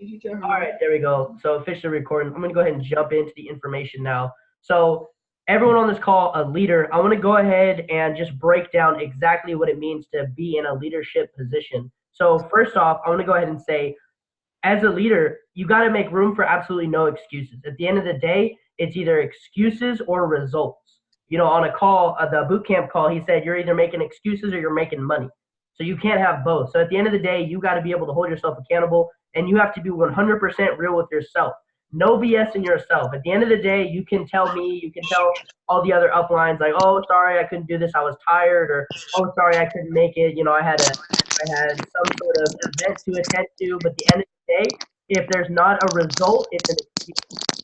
All right, there we go. So officially recording. I'm going to go ahead and jump into the information now. So everyone on this call, a leader, I want to go ahead and just break down exactly what it means to be in a leadership position. So first off, I want to go ahead and say, as a leader, you got to make room for absolutely no excuses. At the end of the day, it's either excuses or results. On a call, the boot camp call, he said you're either making excuses or you're making money. So you can't have both. So at the end of the day, you got to be able to hold yourself accountable, and you have to be 100% real with yourself. No BS in yourself. At the end of the day, you can tell me, you can tell all the other uplines like, oh, sorry, I couldn't do this, I was tired, or oh, sorry, I couldn't make it. I had some sort of event to attend to, but at the end of the day, if there's not a result, it's an excuse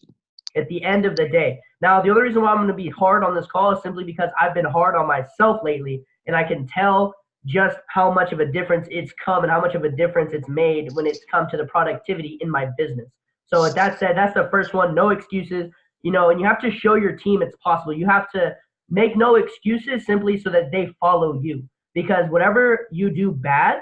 at the end of the day. Now, the only reason why I'm going to be hard on this call is simply because I've been hard on myself lately, and I can tell just how much of a difference it's come and how much of a difference it's made when it's come to the productivity in my business. So with that said, that's the first one, no excuses, and you have to show your team it's possible. You have to make no excuses simply so that they follow you, because whatever you do bad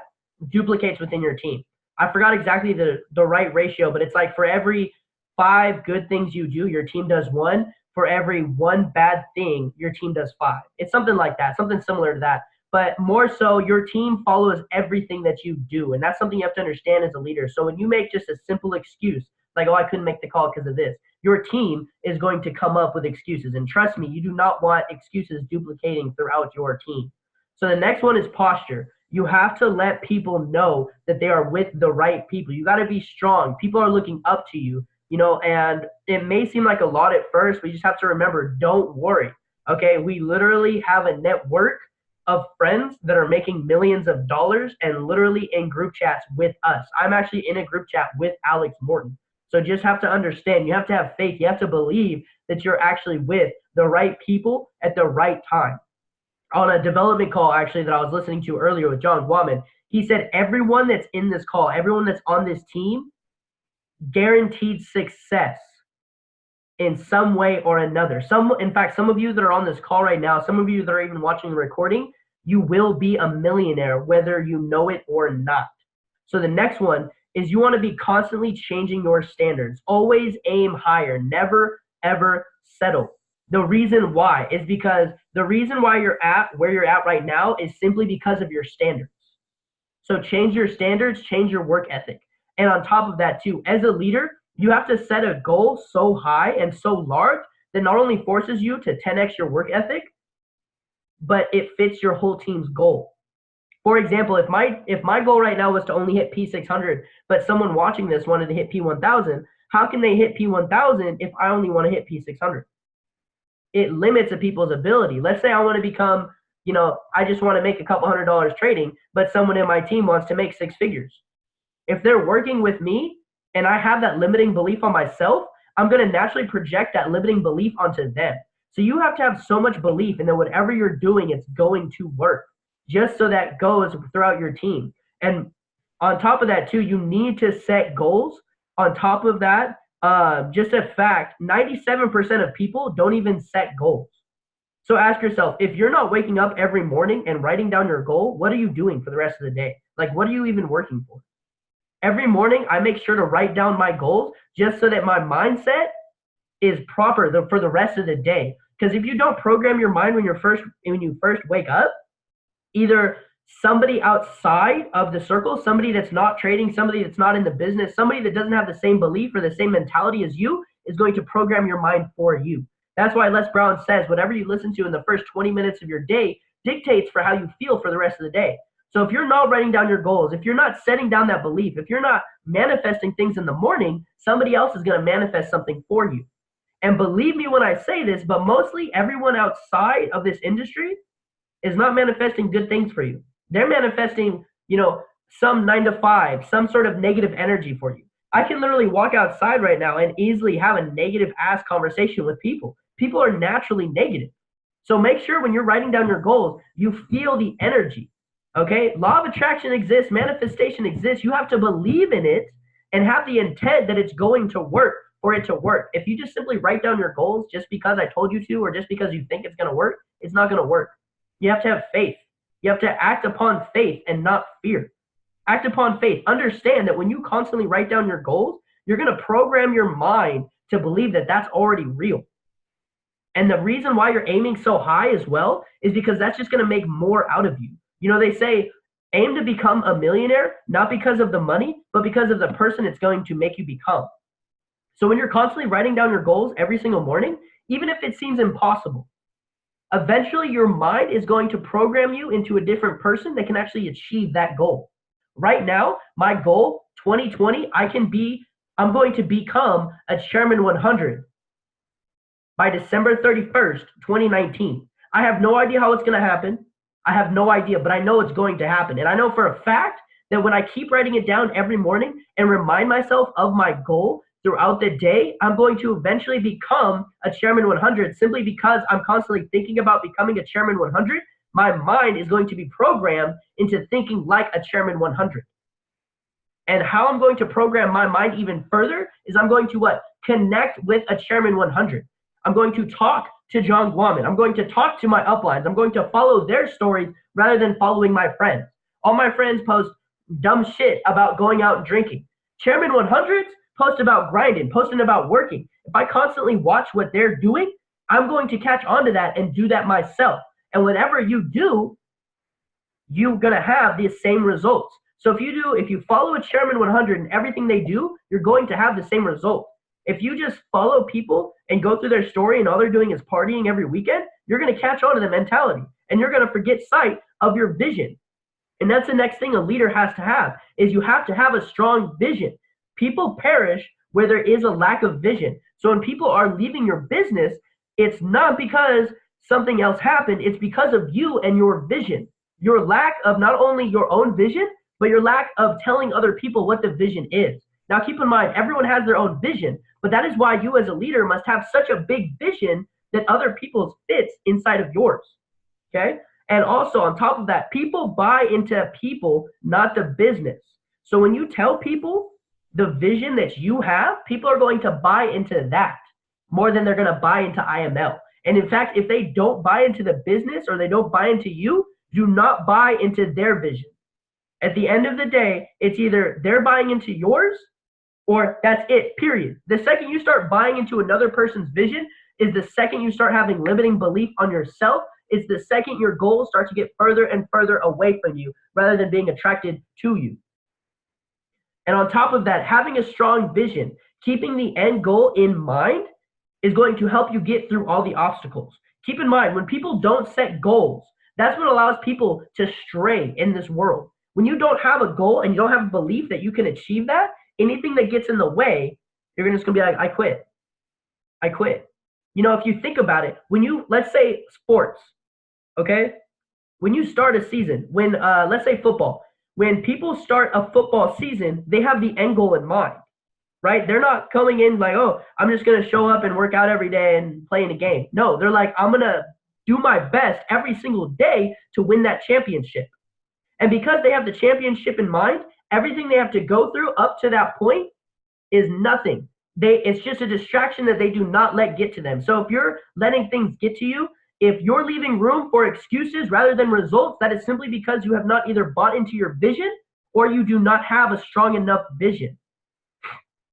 duplicates within your team. I forgot exactly the right ratio, but it's like for every 5 good things you do, your team does 1. For every 1 bad thing, your team does 5. It's something like that, something similar to that. But more so, your team follows everything that you do. And that's something you have to understand as a leader. So when you make just a simple excuse, like, oh, I couldn't make the call because of this, your team is going to come up with excuses. And trust me, you do not want excuses duplicating throughout your team. So the next one is posture. You have to let people know that they are with the right people. You got to be strong. People are looking up to you, and it may seem like a lot at first, but you just have to remember, don't worry. Okay, we literally have a network of friends that are making millions of dollars and literally in group chats with us. I'm actually in a group chat with Alex Morton. So just have to understand, you have to have faith. You have to believe that you're actually with the right people at the right time. On a development call, actually, that I was listening to earlier with John Guaman, he said everyone that's in this call, everyone that's on this team, guaranteed success in some way or another. In fact, some of you that are on this call right now, some of you that are even watching the recording, you will be a millionaire whether you know it or not. So the next one is you want to be constantly changing your standards. Always aim higher. Never, ever settle. The reason why is because the reason why you're at where you're at right now is simply because of your standards. So change your standards, change your work ethic. And on top of that too, as a leader, you have to set a goal so high and so large that not only forces you to 10x your work ethic, but it fits your whole team's goal. For example, if my goal right now was to only hit P600, but someone watching this wanted to hit P1000, how can they hit P1000 if I only want to hit P600? It limits a people's ability. Let's say I want to become, I just want to make a couple $100 trading, but someone in my team wants to make 6 figures. If they're working with me and I have that limiting belief on myself, I'm going to naturally project that limiting belief onto them. So you have to have so much belief in that whatever you're doing, it's going to work, just so that goes throughout your team. And on top of that too, you need to set goals. On top of that, just a fact, 97% of people don't even set goals. So ask yourself, if you're not waking up every morning and writing down your goal, what are you doing for the rest of the day? Like, what are you even working for? Every morning, I make sure to write down my goals just so that my mindset is proper for the rest of the day. Because if you don't program your mind when you first wake up, either somebody outside of the circle, somebody that's not trading, somebody that's not in the business, somebody that doesn't have the same belief or the same mentality as you is going to program your mind for you. That's why Les Brown says whatever you listen to in the first 20 minutes of your day dictates for how you feel for the rest of the day. So if you're not writing down your goals, if you're not setting down that belief, if you're not manifesting things in the morning, somebody else is going to manifest something for you. And believe me when I say this, but mostly everyone outside of this industry is not manifesting good things for you. They're manifesting, some 9 to 5, some sort of negative energy for you. I can literally walk outside right now and easily have a negative ass conversation with people. People are naturally negative. So make sure when you're writing down your goals, you feel the energy. Okay? Law of attraction exists, manifestation exists. You have to believe in it and have the intent that it's going to work for it to work. If you just simply write down your goals just because I told you to, or just because you think it's going to work, it's not going to work. You have to have faith. You have to act upon faith and not fear. Act upon faith. Understand that when you constantly write down your goals, you're going to program your mind to believe that that's already real. And the reason why you're aiming so high as well is because that's just going to make more out of you. You know, they say aim to become a millionaire, not because of the money, but because of the person it's going to make you become. So when you're constantly writing down your goals every single morning, even if it seems impossible, eventually your mind is going to program you into a different person that can actually achieve that goal. Right now, my goal, 2020, I'm going to become a Chairman 100 by December 31st, 2019. I have no idea how it's going to happen. I have no idea, but I know it's going to happen. And I know for a fact that when I keep writing it down every morning and remind myself of my goal throughout the day, I'm going to eventually become a Chairman 100 simply because I'm constantly thinking about becoming a Chairman 100. My mind is going to be programmed into thinking like a Chairman 100. And how I'm going to program my mind even further is I'm going to what? Connect with a Chairman 100. I'm going to talk to John Guaman. I'm going to talk to my uplines. I'm going to follow their stories rather than following my friends. All my friends post dumb shit about going out and drinking. Chairman 100s post about grinding, posting about working. If I constantly watch what they're doing, I'm going to catch on to that and do that myself. And whatever you do, you're going to have the same results. So if you follow a Chairman 100 and everything they do, you're going to have the same result. If you just follow people and go through their story and all they're doing is partying every weekend, you're going to catch on to the mentality and you're going to forget sight of your vision. And that's the next thing a leader has to have is you have to have a strong vision. People perish where there is a lack of vision. So when people are leaving your business, it's not because something else happened. It's because of you and your vision. Your lack of not only your own vision, but your lack of telling other people what the vision is. Now, keep in mind, everyone has their own vision, but that is why you as a leader must have such a big vision that other people's fits inside of yours, okay? And also, on top of that, people buy into people, not the business. So when you tell people the vision that you have, people are going to buy into that more than they're going to buy into IML. And in fact, if they don't buy into the business or they don't buy into you, do not buy into their vision. At the end of the day, it's either they're buying into yours or that's it, period. The second you start buying into another person's vision is the second you start having limiting belief on yourself. It's the second your goals start to get further and further away from you rather than being attracted to you. And on top of that, having a strong vision, keeping the end goal in mind is going to help you get through all the obstacles. Keep in mind, when people don't set goals, that's what allows people to stray in this world. When you don't have a goal and you don't have a belief that you can achieve that, anything that gets in the way, you're just going to be like, I quit. I quit. You know, if you think about it, when you, let's say sports, okay? When you start a season, let's say football, when people start a football season, they have the end goal in mind, right? They're not coming in like, oh, I'm just going to show up and work out every day and play in a game. No, they're like, I'm going to do my best every single day to win that championship. And because they have the championship in mind, everything they have to go through up to that point is nothing. It's just a distraction that they do not let get to them. So if you're letting things get to you, if you're leaving room for excuses rather than results, that is simply because you have not either bought into your vision or you do not have a strong enough vision.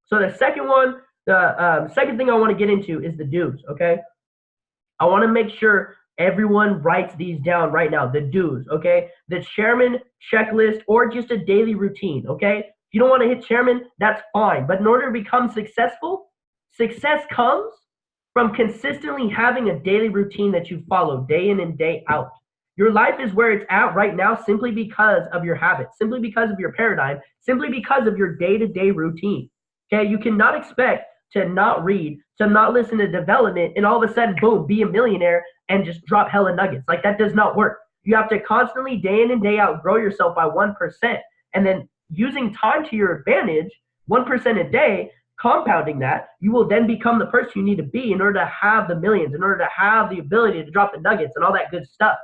So the second one, the second thing I want to get into is the do's, okay? I want to make sure everyone writes these down right now, the do's, okay? The chairman checklist or just a daily routine, okay? If you don't want to hit chairman, that's fine. But in order to become successful, success comes from consistently having a daily routine that you follow day in and day out. Your life is where it's at right now simply because of your habits, simply because of your paradigm, simply because of your day-to-day routine, okay? You cannot expect to not read, to not listen to development, and all of a sudden, boom, be a millionaire and just drop hella nuggets. Like, that does not work. You have to constantly, day in and day out, grow yourself by 1%. And then using time to your advantage, 1% a day, compounding that, you will then become the person you need to be in order to have the millions, in order to have the ability to drop the nuggets and all that good stuff.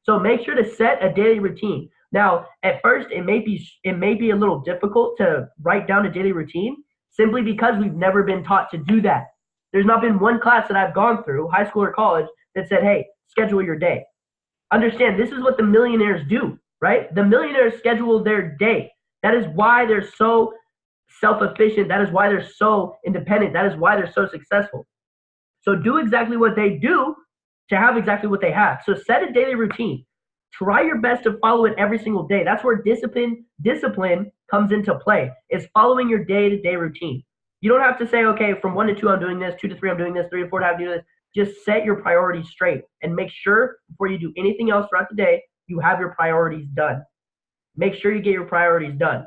So make sure to set a daily routine. Now, at first, it may be a little difficult to write down a daily routine, simply because we've never been taught to do that. There's not been one class that I've gone through, high school or college, that said, hey, schedule your day. Understand, this is what the millionaires do, right? The millionaires schedule their day. That is why they're so self-efficient. That is why they're so independent. That is why they're so successful. So do exactly what they do to have exactly what they have. So set a daily routine. Try your best to follow it every single day. That's where discipline comes into play. Is following your day-to-day routine. You don't have to say, okay, from 1 to 2 I'm doing this, 2 to 3 I'm doing this, 3 to 4 I'm doing this. Just set your priorities straight and make sure before you do anything else throughout the day, you have your priorities done. Make sure you get your priorities done.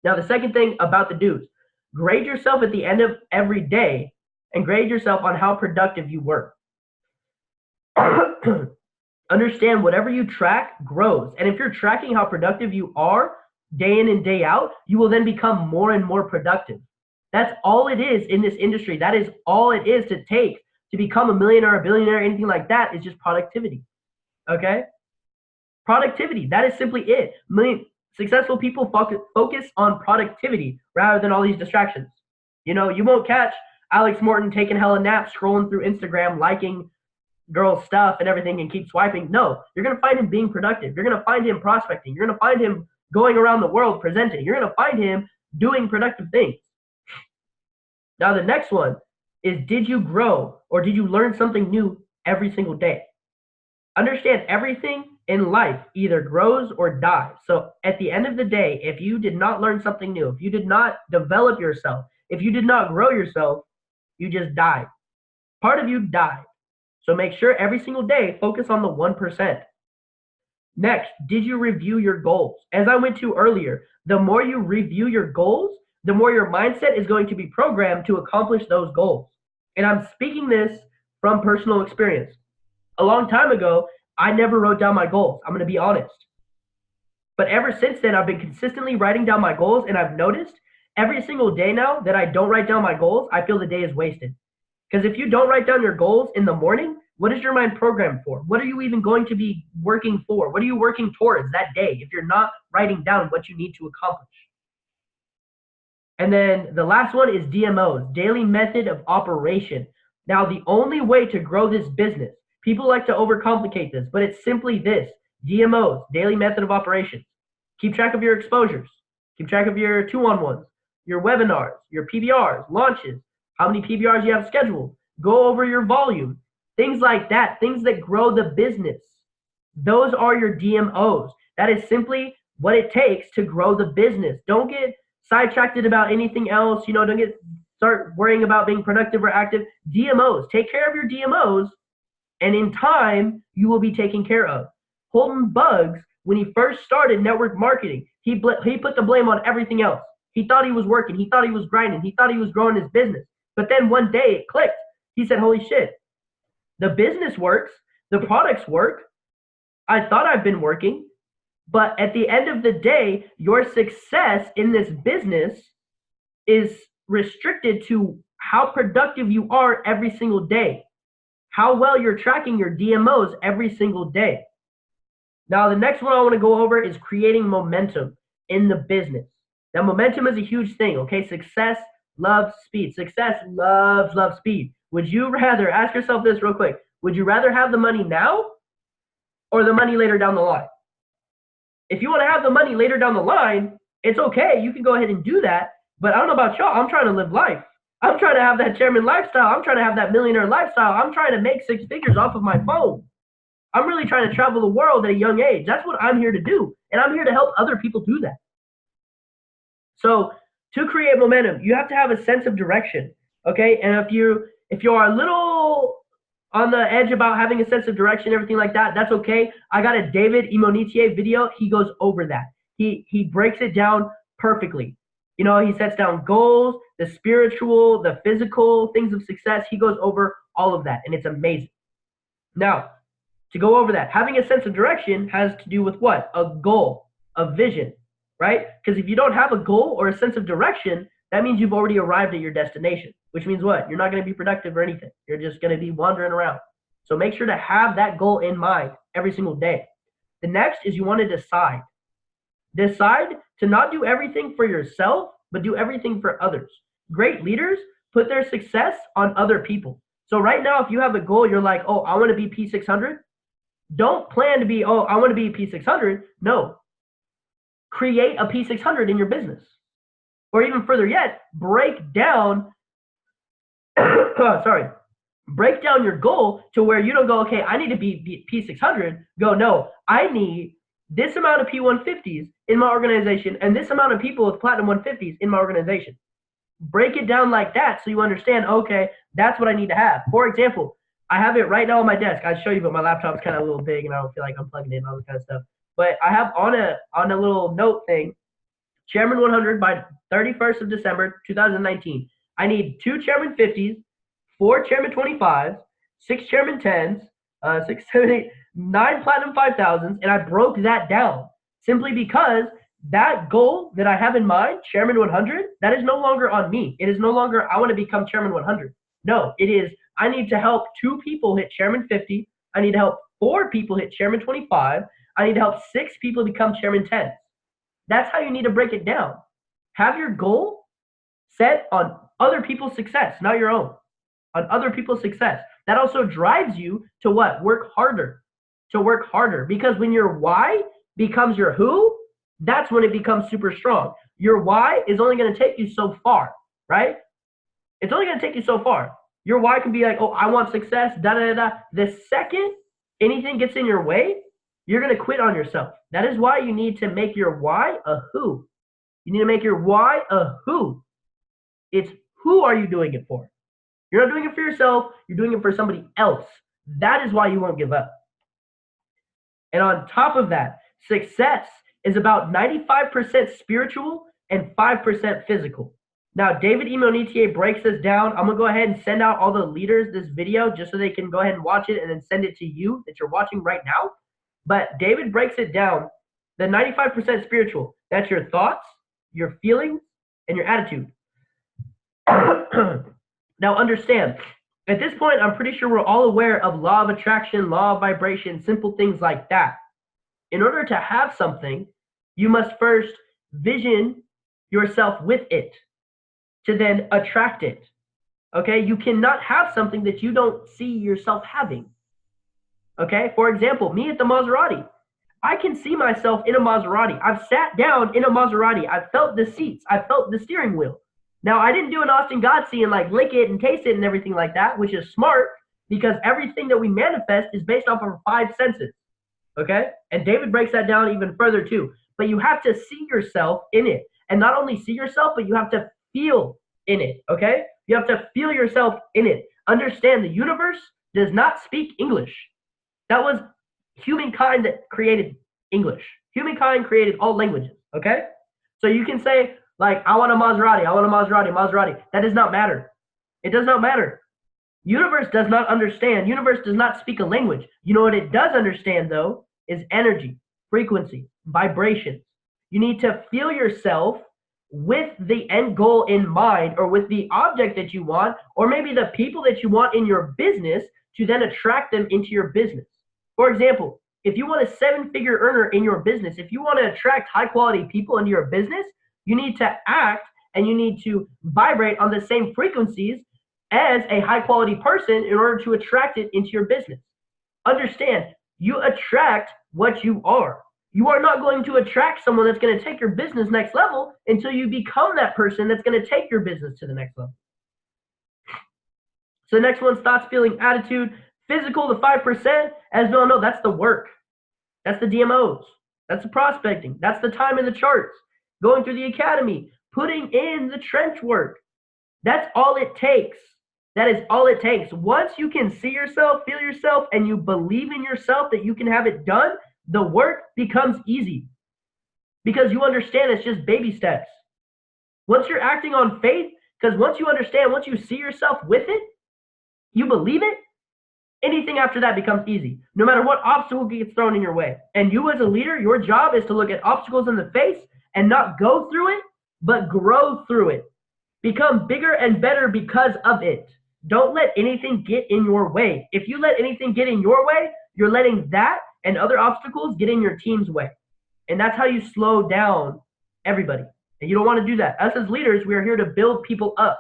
Now, the second thing about the do's, grade yourself at the end of every day and grade yourself on how productive you were. Understand whatever you track grows. And if you're tracking how productive you are day in and day out, you will then become more and more productive. That's all it is in this industry. That is all it is to take to become a millionaire, a billionaire, anything like that is just productivity. Okay? Productivity. That is simply it. Successful people focus on productivity rather than all these distractions. You know, you won't catch Alex Morton taking hella naps, scrolling through Instagram, liking girls' stuff and everything and keep swiping. No, you're going to find him being productive. You're going to find him prospecting. You're going to find him going around the world presenting. You're going to find him doing productive things. Now, the next one is, did you grow or did you learn something new every single day? Understand, everything in life either grows or dies. So at the end of the day, if you did not learn something new, if you did not develop yourself, if you did not grow yourself, you just died. Part of you died. So make sure every single day, focus on the 1%. Next, did you review your goals? As I went to earlier, the more you review your goals, the more your mindset is going to be programmed to accomplish those goals. And I'm speaking this from personal experience. A long time ago, I never wrote down my goals. I'm going to be honest. But ever since then, I've been consistently writing down my goals, and I've noticed every single day now that I don't write down my goals, I feel the day is wasted. Because if you don't write down your goals in the morning, what is your mind programmed for? What are you even going to be working for? What are you working towards that day if you're not writing down what you need to accomplish? And then the last one is DMOs, daily method of operation. Now, the only way to grow this business, people like to overcomplicate this, but it's simply this: DMOs, daily method of operations. Keep track of your exposures. Keep track of your 2-on-1s, your webinars, your PBRs, launches, how many PBRs you have scheduled. Go over your volume, things like that, things that grow the business. Those are your DMOs. That is simply what it takes to grow the business. Don't get sidetracked about anything else. You know, don't start worrying about being productive or active. DMOs. Take care of your DMOs, and in time, you will be taken care of. Holden Buggs, when he first started network marketing, he put the blame on everything else. He thought he was working. He thought he was grinding. He thought he was growing his business. But then one day it clicked. He said, holy shit, the business works. The products work. I thought I've been working. But at the end of the day, your success in this business is restricted to how productive you are every single day, how well you're tracking your DMOs every single day. Now, the next one I want to go over is creating momentum in the business. Now, momentum is a huge thing, okay? Success loves speed. Success loves speed. Would you rather, ask yourself this real quick, would you rather have the money now or the money later down the line? If you want to have the money later down the line, it's okay. You can go ahead and do that. But I don't know about y'all. I'm trying to live life. I'm trying to have that chairman lifestyle. I'm trying to have that millionaire lifestyle. I'm trying to make 6 figures off of my phone. I'm really trying to travel the world at a young age. That's what I'm here to do. And I'm here to help other people do that. So to create momentum, you have to have a sense of direction. Okay. And if you are a little on the edge about having a sense of direction, everything like that, that's okay. I got a David Imonitie video. He goes over that. He breaks it down perfectly. You know, he sets down goals, the spiritual, the physical things of success. He goes over all of that, and it's amazing. Now, to go over that, having a sense of direction has to do with what? A goal, a vision, right? Because if you don't have a goal or a sense of direction, that means you've already arrived at your destination, which means what? You're not going to be productive or anything. You're just going to be wandering around. So make sure to have that goal in mind every single day. The next is you want to decide. Decide to not do everything for yourself, but do everything for others. Great leaders put their success on other people. So right now, if you have a goal, you're like, oh, I want to be P600. Don't plan to be, oh, I want to be P600. No. create a P600 in your business. Or even further yet, break down, break down your goal to where you don't go, okay, I need to be P600. Go, no, I need this amount of P150s in my organization and this amount of people with Platinum 150s in my organization. Break it down like that so you understand, okay, that's what I need to have. For example, I have it right now on my desk. I'll show you, but my laptop's kind of a little big and I don't feel like I'm plugging in all this kind of stuff. But I have on a little note thing, Chairman 100 by 31st of December 2019. I need 2 Chairman 50s, 4 Chairman 25s, 6 Chairman 10s, 6, 7, 8, 9 Platinum 5000s, and I broke that down simply because that goal that I have in mind, Chairman 100, that is no longer on me. It is no longer, I want to become Chairman 100. No, it is, I need to help 2 people hit Chairman 50. I need to help 4 people hit Chairman 25. I need to help 6 people become Chairman 10. That's how you need to break it down. Have your goal set on other people's success, not your own. On other people's success. That also drives you to what? Work harder. To work harder. Because when your why becomes your who, that's when it becomes super strong. Your why is only going to take you so far, right? It's only going to take you so far. Your why can be like, oh, I want success, da-da-da-da. The second anything gets in your way, you're going to quit on yourself. That is why you need to make your why a who. You need to make your why a who. It's who are you doing it for? You're not doing it for yourself. You're doing it for somebody else. That is why you won't give up. And on top of that, success is about 95% spiritual and 5% physical. Now, David Emonetier breaks this down. I'm going to go ahead and send out all the leaders this video just so they can go ahead and watch it and then send it to you that you're watching right now. But David breaks it down. The 95% spiritual, that's your thoughts, your feelings, and your attitude. Now understand, at this point, I'm pretty sure we're all aware of law of attraction, law of vibration, simple things like that. In order to have something, you must first vision yourself with it to then attract it. Okay? You cannot have something that you don't see yourself having. Okay? For example, me at the Maserati. I can see myself in a Maserati. I've sat down in a Maserati. I've felt the seats. I felt the steering wheel. Now, I didn't do an Austin Godsey and like lick it and taste it and everything like that, which is smart because everything that we manifest is based off of our 5 senses. Okay? And David breaks that down even further too. But you have to see yourself in it. And not only see yourself, but you have to feel in it. Okay? You have to feel yourself in it. Understand the universe does not speak English. That was humankind that created English. Humankind created all languages. Okay? So you can say, like, I want a Maserati, I want a Maserati, Maserati. That does not matter. It does not matter. Universe does not understand. Universe does not speak a language. You know what it does understand, though, is energy, frequency, vibrations. You need to feel yourself with the end goal in mind or with the object that you want or maybe the people that you want in your business to then attract them into your business. For example, if you want a 7-figure earner in your business, if you want to attract high-quality people into your business, you need to act and you need to vibrate on the same frequencies as a high-quality person in order to attract it into your business. Understand, you attract what you are. You are not going to attract someone that's going to take your business next level until you become that person that's going to take your business to the next level. So the next one's thoughts, feeling, attitude. Physical, the 5%, as we all know, that's the work. That's the DMOs. That's the prospecting. That's the time in the charts. Going through the academy, putting in the trench work. That's all it takes. That is all it takes. Once you can see yourself, feel yourself, and you believe in yourself that you can have it done, the work becomes easy. Because you understand it's just baby steps. Once you're acting on faith, because once you understand, once you see yourself with it, you believe it, anything after that becomes easy. No matter what obstacle gets thrown in your way. And you as a leader, your job is to look at obstacles in the face and not go through it, but grow through it. Become bigger and better because of it. Don't let anything get in your way. If you let anything get in your way, you're letting that and other obstacles get in your team's way. And that's how you slow down everybody. And you don't want to do that. Us as leaders, we are here to build people up.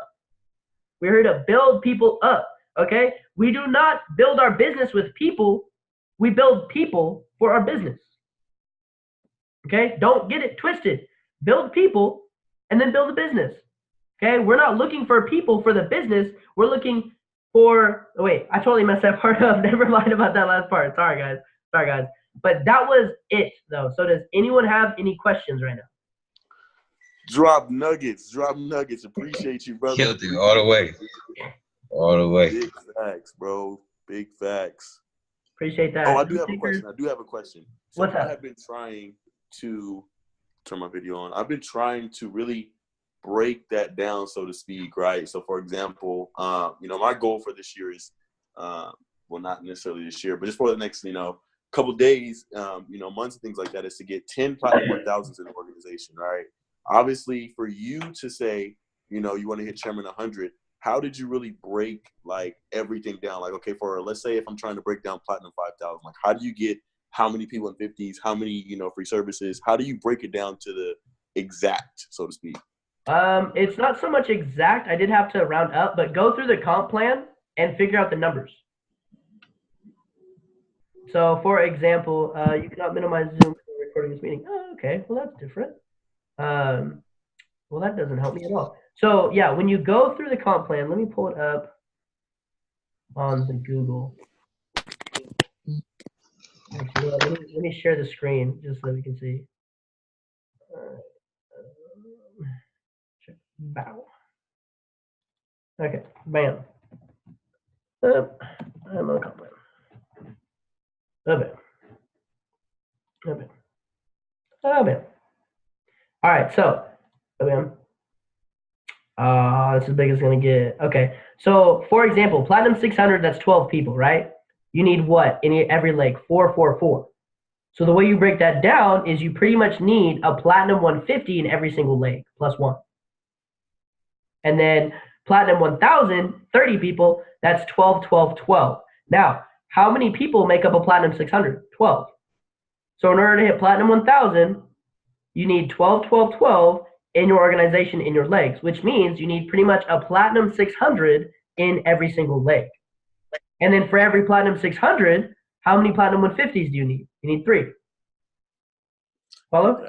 We're here to build people up, okay? We do not build our business with people. We build people for our business. Okay, don't get it twisted. Build people and then build a business. Okay, we're not looking for people for the business. We're looking for, oh, wait, I totally messed that part up. Never mind about that last part. Sorry, guys. Sorry, guys. But that was it, though. So does anyone have any questions right now? Drop nuggets. Drop nuggets. Appreciate you, brother. Killed it all the way. All the way. Big facts, bro. Big facts. Appreciate that. Oh, I do have a question. So What's that? I have been trying to turn my video on. I've been trying to really break that down, so to speak, right? So, for example, my goal for this year is, well, not necessarily this year, but just for the next, couple days, months and things like that, is to get 10 Platinum 1000s in the organization, right? Obviously, for you to say, you want to hit Chairman 100, how did you really break, like, everything down? Like, okay, let's say if I'm trying to break down Platinum 5000, like, how do you get how many people in 50s, how many, free services? How do you break it down to the exact, so to speak? It's not so much exact. I did have to round up, but go through the comp plan and figure out the numbers. So, for example, you cannot minimize Zoom for recording this meeting. Oh, okay. Well, that's different. Well, that doesn't help me at all. So, yeah, when you go through the comp plan, let me pull it up on the Google. Actually, let me share the screen just so we can see. Bow. Okay, bam. I'm on the comp plan. Oh, man. All right, so, bam. That's as big as it's going to get. Okay, so, for example, Platinum 600, that's 12 people, right? You need what in every leg? 4, 4, 4. So the way you break that down is you pretty much need a Platinum 150 in every single leg, plus 1. And then Platinum 1000, 30 people, that's 12, 12, 12. Now, how many people make up a Platinum 600? 12. So in order to hit Platinum 1000, you need 12, 12, 12 in your organization, in your legs, which means you need pretty much a Platinum 600 in every single leg. And then for every Platinum 600, how many Platinum 150s do you need? You need 3. Follow?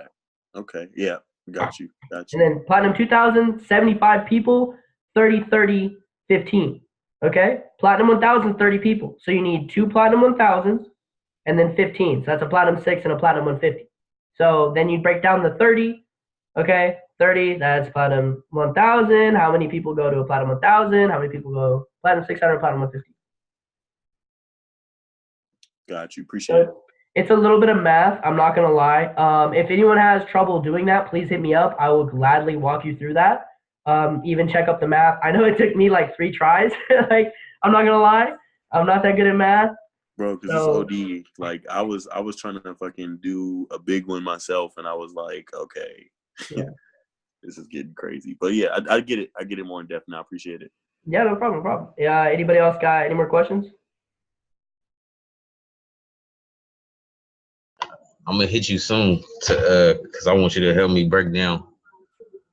Okay. Yeah. Got you. And then Platinum 2000, 75 people, 30, 30, 15. Okay? Platinum 1000, 30 people. So you need 2 Platinum 1000s and then 15. So that's a Platinum 6 and a Platinum 150. So then you break down the 30. Okay? 30, that's Platinum 1000. How many people go to a Platinum 1000? How many people go Platinum 600, Platinum 150? Got you. Appreciate it. It's a little bit of math. I'm not going to lie. If anyone has trouble doing that, please hit me up. I will gladly walk you through that. Even check up the math. I know it took me like 3 tries. Like, I'm not going to lie. I'm not that good at math. Bro, because it's OD. Like, I was trying to fucking do a big one myself, and I was like, okay, yeah. This is getting crazy. But, yeah, I get it. I get it more in depth now. I appreciate it. Yeah, no problem. No problem. Yeah, anybody else got any more questions? I'm gonna hit you soon to because I want you to help me break down.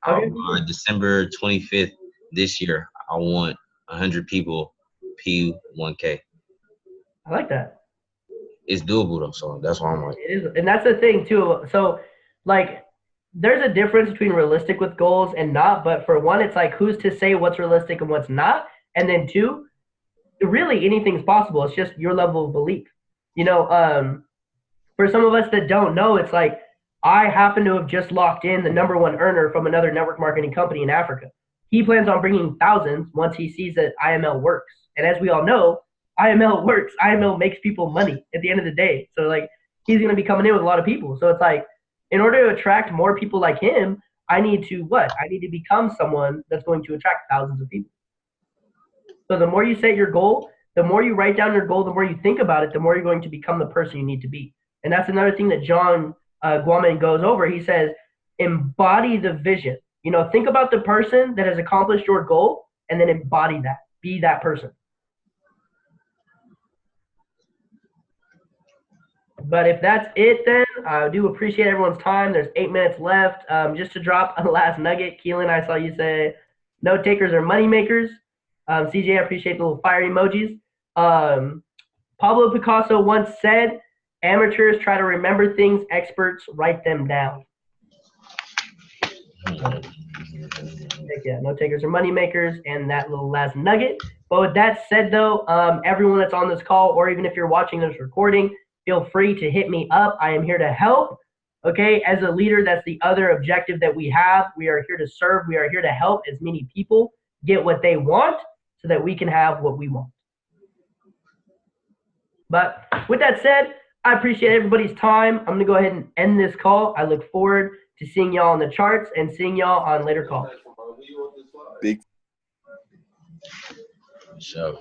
Okay. December 25th this year, I want 100 people P1K. I like that. It's doable though, so that's why I'm like. It is, and that's the thing too. So, like, there's a difference between realistic with goals and not. But for one, it's like, who's to say what's realistic and what's not? And then 2, really anything's possible. It's just your level of belief. For some of us that don't know, it's like, I happen to have just locked in the #1 earner from another network marketing company in Africa. He plans on bringing thousands once he sees that IML works. And as we all know, IML works. IML makes people money at the end of the day. So, like, he's going to be coming in with a lot of people. So it's like, in order to attract more people like him, I need to what? I need to become someone that's going to attract thousands of people. So the more you set your goal, the more you write down your goal, the more you think about it, the more you're going to become the person you need to be. And that's another thing that John Guaman goes over. He says, embody the vision. Think about the person that has accomplished your goal and then embody that. Be that person. But if that's it, then I do appreciate everyone's time. There's 8 minutes left. Just to drop a last nugget, Keelan, I saw you say note takers are money makers. CJ, I appreciate the little fire emojis. Pablo Picasso once said, Amateurs try to remember things. Experts write them down. Yeah, no takers or money makers, and that little last nugget. But with that said, though, everyone that's on this call, or even if you're watching this recording, feel free to hit me up. I am here to help. Okay, as a leader, that's the other objective that we have. We are here to serve. We are here to help as many people get what they want so that we can have what we want. But with that said, I appreciate everybody's time. I'm going to go ahead and end this call. I look forward to seeing y'all on the charts and seeing y'all on later calls. Big. So.